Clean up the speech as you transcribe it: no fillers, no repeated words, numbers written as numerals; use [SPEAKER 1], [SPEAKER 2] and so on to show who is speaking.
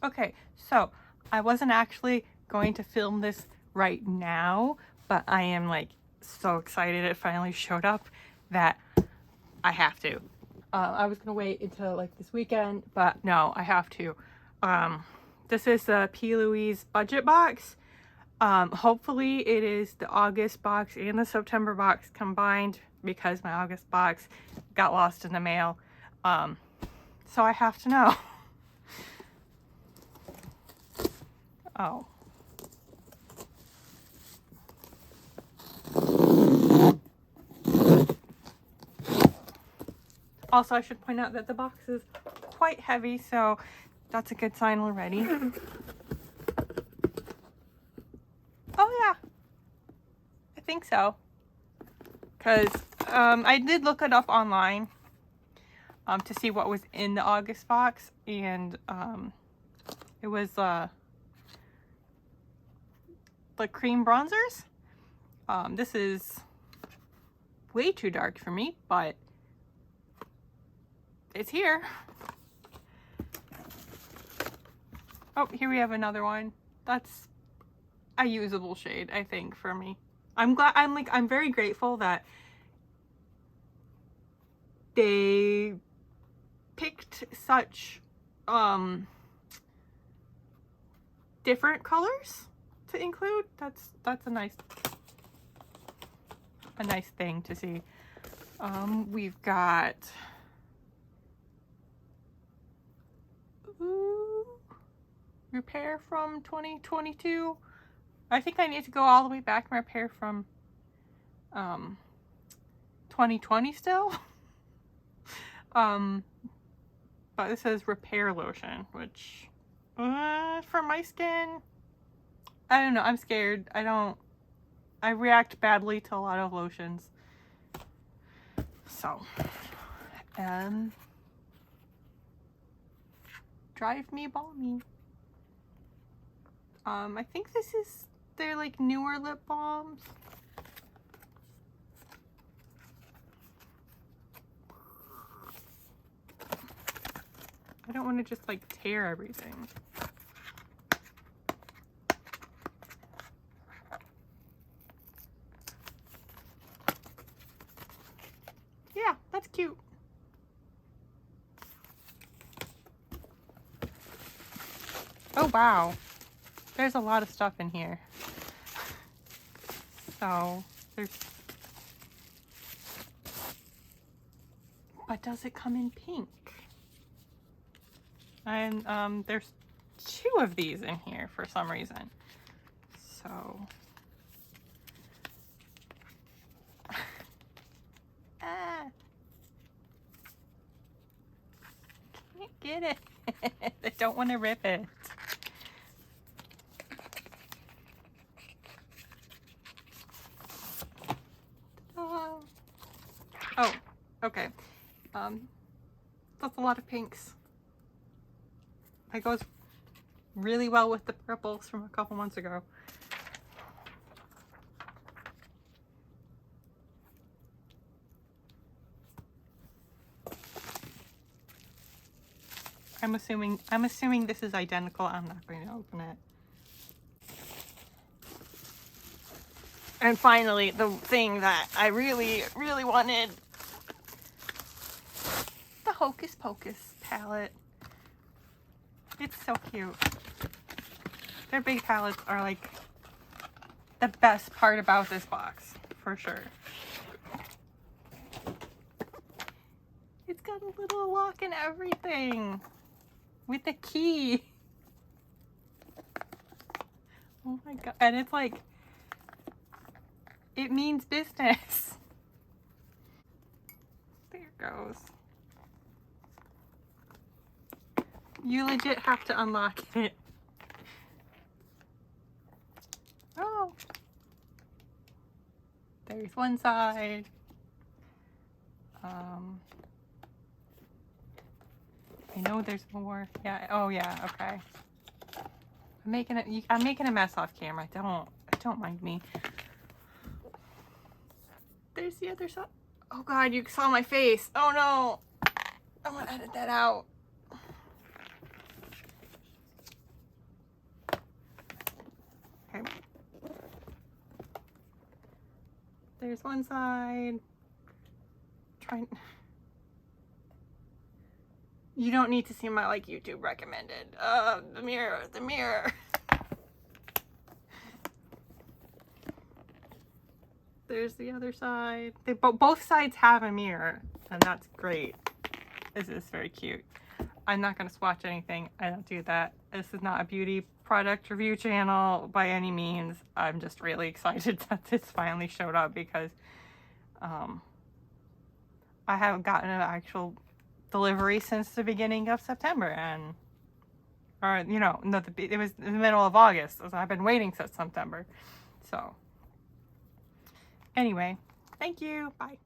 [SPEAKER 1] Okay, so I wasn't actually going to film this right now, but I am like so excited it finally showed up that I have to. I was gonna wait until like this weekend, but no, I have to. This is the P.Louise budget box. Hopefully it is the August box and the September box combined because my August box got lost in the mail. So I have to know. Oh. Also, I should point out that the box is quite heavy, so that's a good sign already. Oh yeah, I think so. Because I did look it up online to see what was in the August box, and it was like cream bronzers. This is way too dark for me, but it's here. Oh, here we have another one. That's a usable shade, I think, for me. I'm very grateful that they picked such different colors to include. That's a nice thing to see. We've got repair from 2022. I think I need to go all the way back and repair from 2020 still. But this says repair lotion, which for my skin, I don't know, I'm scared. I react badly to a lot of lotions. So, drive me balmy. I think this is their like newer lip balms. I don't want to just like tear everything. Yeah, that's cute. Oh wow, there's a lot of stuff in here. So but does it come in pink? And there's 2 of these in here for some reason. So can't get it. I don't want to rip it. Oh, okay. That's a lot of pinks. That goes really well with the purples from a couple months ago. I'm assuming this is identical. I'm not going to open it. And finally, the thing that I really, really wanted, the Hocus Pocus palette. It's so cute. Their big palettes are like the best part about this box, for sure. It's got a little lock and everything with the key. Oh my god. And it's like, it means business. There it goes. You legit have to unlock it. Oh. There's one side. I know there's more. Yeah. Oh yeah. Okay. I'm making a mess off camera. Don't mind me. There's the other side. Oh god, you saw my face. Oh no. I want to edit that out. There's one side. Trying. You don't need to see my like YouTube recommended. The mirror, the mirror. There's the other side. They both sides have a mirror, and that's great. This is very cute. I'm not going to swatch anything. I don't do that. This is not a beauty product review channel by any means. I'm just really excited that this finally showed up because I haven't gotten an actual delivery since the beginning of September, and or you know, no, it was in the middle of August, so I've been waiting since September. So anyway, thank you. Bye.